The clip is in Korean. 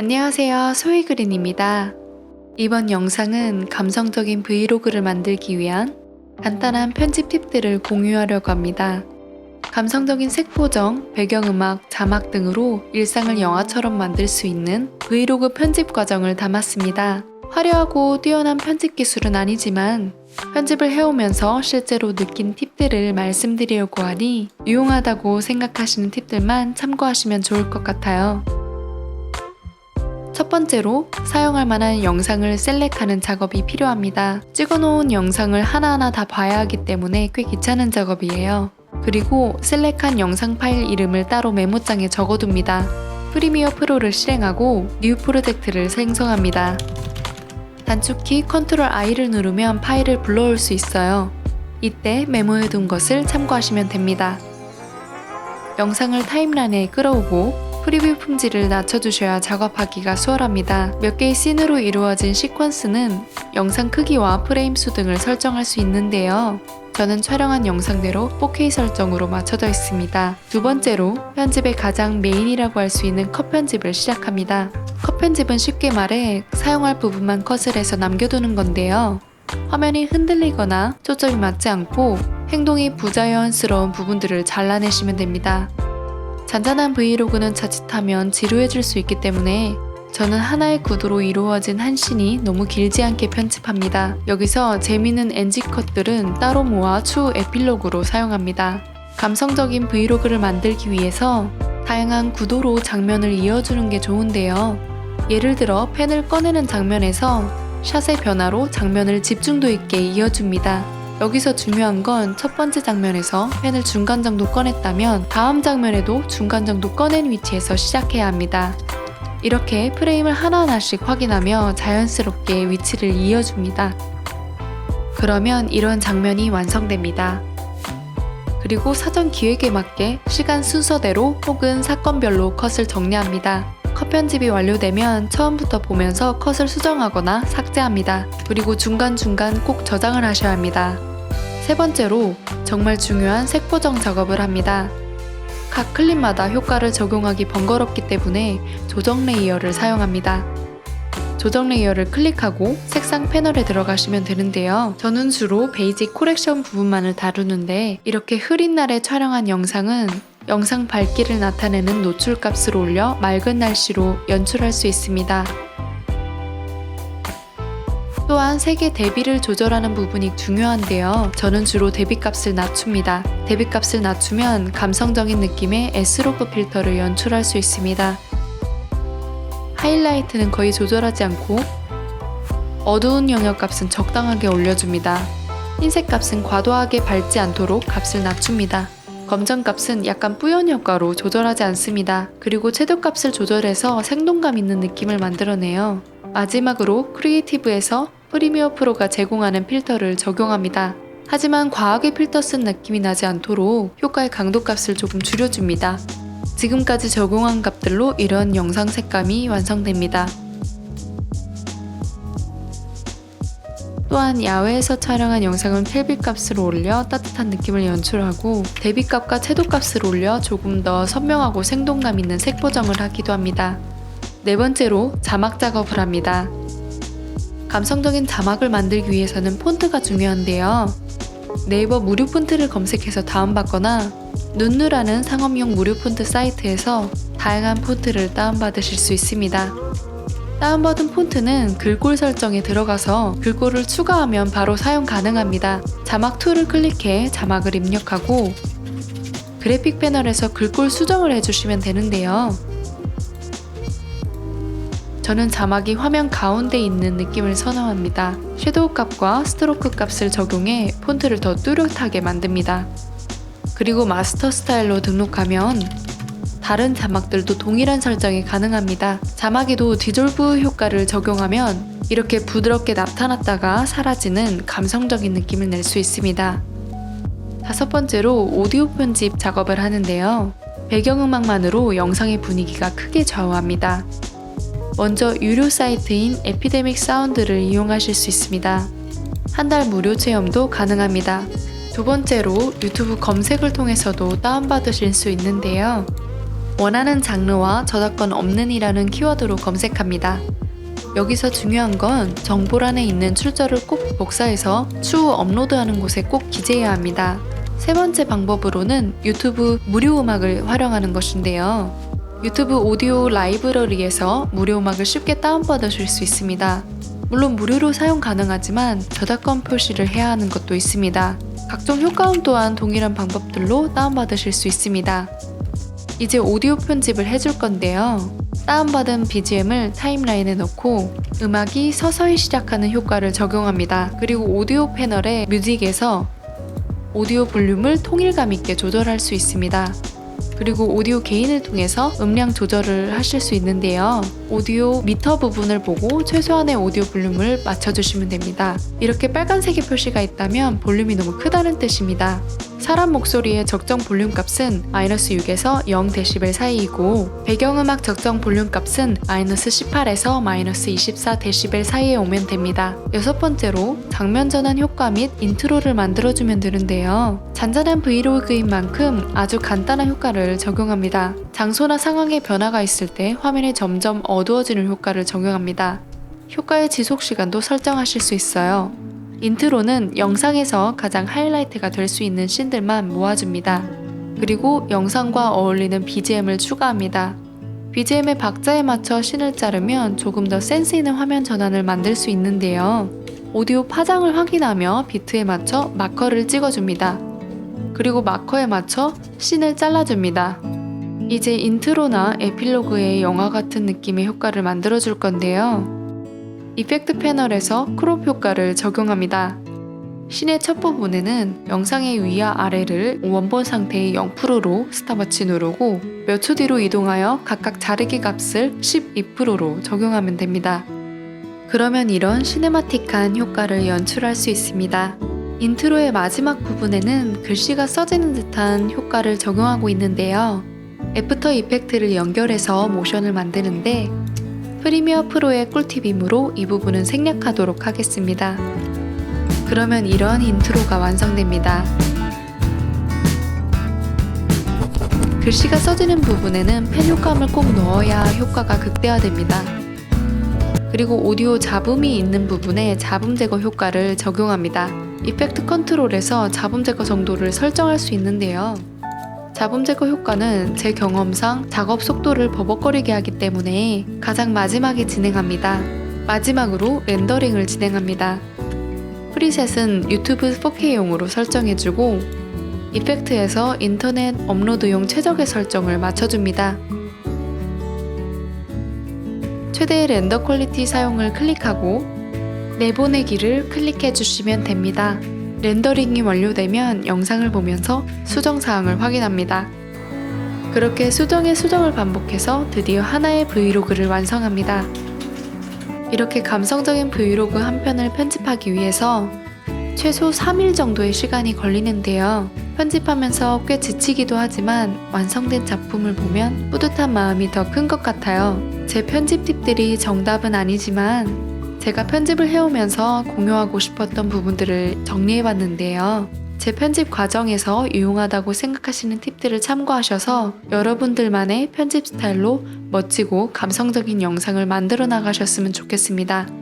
안녕하세요, 소희그린입니다. 이번 영상은 감성적인 브이로그를 만들기 위한 간단한 편집 팁들을 공유하려고 합니다. 감성적인 색 보정, 배경음악, 자막 등으로 일상을 영화처럼 만들 수 있는 브이로그 편집 과정을 담았습니다. 화려하고 뛰어난 편집 기술은 아니지만 편집을 해오면서 실제로 느낀 팁들을 말씀드리려고 하니 유용하다고 생각하시는 팁들만 참고하시면 좋을 것 같아요. 첫 번째로 사용할 만한 영상을 셀렉하는 작업이 필요합니다. 찍어놓은 영상을 하나하나 다 봐야 하기 때문에 꽤 귀찮은 작업이에요. 그리고 셀렉한 영상 파일 이름을 따로 메모장에 적어둡니다. 프리미어 프로를 실행하고 뉴 프로젝트를 생성합니다. 단축키 컨트롤 I를 누르면 파일을 불러올 수 있어요. 이때 메모해둔 것을 참고하시면 됩니다. 영상을 타임라인에 끌어오고 프리뷰 품질을 낮춰주셔야 작업하기가 수월합니다. 몇 개의 씬으로 이루어진 시퀀스는 영상 크기와 프레임 수 등을 설정할 수 있는데요. 저는 촬영한 영상대로 4K 설정으로 맞춰져 있습니다. 두 번째로 편집의 가장 메인이라고 할 수 있는 컷 편집을 시작합니다. 컷 편집은 쉽게 말해 사용할 부분만 컷을 해서 남겨두는 건데요. 화면이 흔들리거나 초점이 맞지 않고 행동이 부자연스러운 부분들을 잘라내시면 됩니다. 잔잔한 브이로그는 자칫하면 지루해질 수 있기 때문에 저는 하나의 구도로 이루어진 한 씬이 너무 길지 않게 편집합니다. 여기서 재미있는 NG 컷들은 따로 모아 추후 에필로그로 사용합니다. 감성적인 브이로그를 만들기 위해서 다양한 구도로 장면을 이어주는 게 좋은데요. 예를 들어 펜을 꺼내는 장면에서 샷의 변화로 장면을 집중도 있게 이어줍니다. 여기서 중요한 건 첫 번째 장면에서 펜을 중간 정도 꺼냈다면 다음 장면에도 중간 정도 꺼낸 위치에서 시작해야 합니다. 이렇게 프레임을 하나하나씩 확인하며 자연스럽게 위치를 이어줍니다. 그러면 이런 장면이 완성됩니다. 그리고 사전 기획에 맞게 시간 순서대로 혹은 사건별로 컷을 정리합니다. 컷 편집이 완료되면 처음부터 보면서 컷을 수정하거나 삭제합니다. 그리고 중간중간 꼭 저장을 하셔야 합니다. 세 번째로 정말 중요한 색 보정 작업을 합니다. 각 클립마다 효과를 적용하기 번거롭기 때문에 조정 레이어를 사용합니다. 조정 레이어를 클릭하고 색상 패널에 들어가시면 되는데요. 저는 주로 베이직 코렉션 부분만을 다루는데 이렇게 흐린 날에 촬영한 영상은 영상 밝기를 나타내는 노출값을 올려 맑은 날씨로 연출할 수 있습니다. 또한 색의 대비를 조절하는 부분이 중요한데요. 저는 주로 대비값을 낮춥니다. 대비값을 낮추면 감성적인 느낌의 S로그 필터를 연출할 수 있습니다. 하이라이트는 거의 조절하지 않고 어두운 영역값은 적당하게 올려줍니다. 흰색 값은 과도하게 밝지 않도록 값을 낮춥니다. 검정 값은 약간 뿌연 효과로 조절하지 않습니다. 그리고 채도 값을 조절해서 생동감 있는 느낌을 만들어내요. 마지막으로 크리에이티브에서 프리미어 프로가 제공하는 필터를 적용합니다. 하지만 과하게 필터 쓴 느낌이 나지 않도록 효과의 강도 값을 조금 줄여줍니다. 지금까지 적용한 값들로 이런 영상 색감이 완성됩니다. 또한 야외에서 촬영한 영상은 켈빈 값을 올려 따뜻한 느낌을 연출하고 대비값과 채도 값을 올려 조금 더 선명하고 생동감 있는 색 보정을 하기도 합니다. 네 번째로 자막 작업을 합니다. 감성적인 자막을 만들기 위해서는 폰트가 중요한데요. 네이버 무료 폰트를 검색해서 다운받거나 눈누라는 상업용 무료 폰트 사이트에서 다양한 폰트를 다운받으실 수 있습니다. 다운받은 폰트는 글꼴 설정에 들어가서 글꼴을 추가하면 바로 사용 가능합니다. 자막 툴을 클릭해 자막을 입력하고 그래픽 패널에서 글꼴 수정을 해주시면 되는데요. 저는 자막이 화면 가운데 있는 느낌을 선호합니다. 섀도우 값과 스트로크 값을 적용해 폰트를 더 뚜렷하게 만듭니다. 그리고 마스터 스타일로 등록하면 다른 자막들도 동일한 설정이 가능합니다. 자막에도 디졸브 효과를 적용하면 이렇게 부드럽게 나타났다가 사라지는 감성적인 느낌을 낼 수 있습니다. 다섯 번째로 오디오 편집 작업을 하는데요. 배경음악만으로 영상의 분위기가 크게 좌우합니다. 먼저 유료 사이트인 에피데믹 사운드를 이용하실 수 있습니다. 한 달 무료 체험도 가능합니다. 두 번째로 유튜브 검색을 통해서도 다운받으실 수 있는데요. 원하는 장르와 저작권 없는이라는 키워드로 검색합니다. 여기서 중요한 건 정보란에 있는 출처를 꼭 복사해서 추후 업로드하는 곳에 꼭 기재해야 합니다. 세 번째 방법으로는 유튜브 무료 음악을 활용하는 것인데요. 유튜브 오디오 라이브러리에서 무료 음악을 쉽게 다운받으실 수 있습니다. 물론 무료로 사용 가능하지만 저작권 표시를 해야 하는 것도 있습니다. 각종 효과음 또한 동일한 방법들로 다운받으실 수 있습니다. 이제 오디오 편집을 해줄 건데요. 다운받은 BGM을 타임라인에 넣고 음악이 서서히 시작하는 효과를 적용합니다. 그리고 오디오 패널의 뮤직에서 오디오 볼륨을 통일감 있게 조절할 수 있습니다. 그리고 오디오 게인을 통해서 음량 조절을 하실 수 있는데요. 오디오 미터 부분을 보고 최소한의 오디오 볼륨을 맞춰주시면 됩니다. 이렇게 빨간색의 표시가 있다면 볼륨이 너무 크다는 뜻입니다. 사람 목소리의 적정 볼륨 값은 -6에서 0dB 사이이고 배경음악 적정 볼륨 값은 -18에서 -24dB 사이에 오면 됩니다. 여섯 번째로 장면 전환 효과 및 인트로를 만들어주면 되는데요. 잔잔한 브이로그인 만큼 아주 간단한 효과를 적용합니다. 장소나 상황에 변화가 있을 때 화면이 점점 어두워지는 효과를 적용합니다. 효과의 지속 시간도 설정하실 수 있어요. 인트로는 영상에서 가장 하이라이트가 될 수 있는 씬들만 모아줍니다. 그리고 영상과 어울리는 BGM을 추가합니다. BGM의 박자에 맞춰 씬을 자르면 조금 더 센스 있는 화면 전환을 만들 수 있는데요. 오디오 파장을 확인하며 비트에 맞춰 마커를 찍어줍니다. 그리고 마커에 맞춰 씬을 잘라줍니다. 이제 인트로나 에필로그의 영화 같은 느낌의 효과를 만들어줄 건데요. 이펙트 패널에서 크롭 효과를 적용합니다. 씬의 첫 부분에는 영상의 위와 아래를 원본 상태의 0%로 스탑워치 누르고 몇 초 뒤로 이동하여 각각 자르기 값을 12%로 적용하면 됩니다. 그러면 이런 시네마틱한 효과를 연출할 수 있습니다. 인트로의 마지막 부분에는 글씨가 써지는 듯한 효과를 적용하고 있는데요. 애프터 이펙트를 연결해서 모션을 만드는데 프리미어 프로의 꿀팁이므로 이 부분은 생략하도록 하겠습니다. 그러면 이런 인트로가 완성됩니다. 글씨가 써지는 부분에는 펜 효과음을 꼭 넣어야 효과가 극대화됩니다. 그리고 오디오 잡음이 있는 부분에 잡음 제거 효과를 적용합니다. 이펙트 컨트롤에서 잡음 제거 정도를 설정할 수 있는데요. 잡음 제거 효과는 제 경험상 작업 속도를 버벅거리게 하기 때문에 가장 마지막에 진행합니다. 마지막으로 렌더링을 진행합니다. 프리셋은 유튜브 4K용으로 설정해주고 이펙트에서 인터넷 업로드용 최적의 설정을 맞춰줍니다. 최대의 렌더 퀄리티 사용을 클릭하고 내보내기를 클릭해주시면 됩니다. 렌더링이 완료되면 영상을 보면서 수정사항을 확인합니다. 그렇게 수정에 수정을 반복해서 드디어 하나의 브이로그를 완성합니다. 이렇게 감성적인 브이로그 한 편을 편집하기 위해서 최소 3일 정도의 시간이 걸리는데요. 편집하면서 꽤 지치기도 하지만 완성된 작품을 보면 뿌듯한 마음이 더 큰 것 같아요. 제 편집 팁들이 정답은 아니지만 제가 편집을 해오면서 공유하고 싶었던 부분들을 정리해봤는데요. 제 편집 과정에서 유용하다고 생각하시는 팁들을 참고하셔서 여러분들만의 편집 스타일로 멋지고 감성적인 영상을 만들어 나가셨으면 좋겠습니다.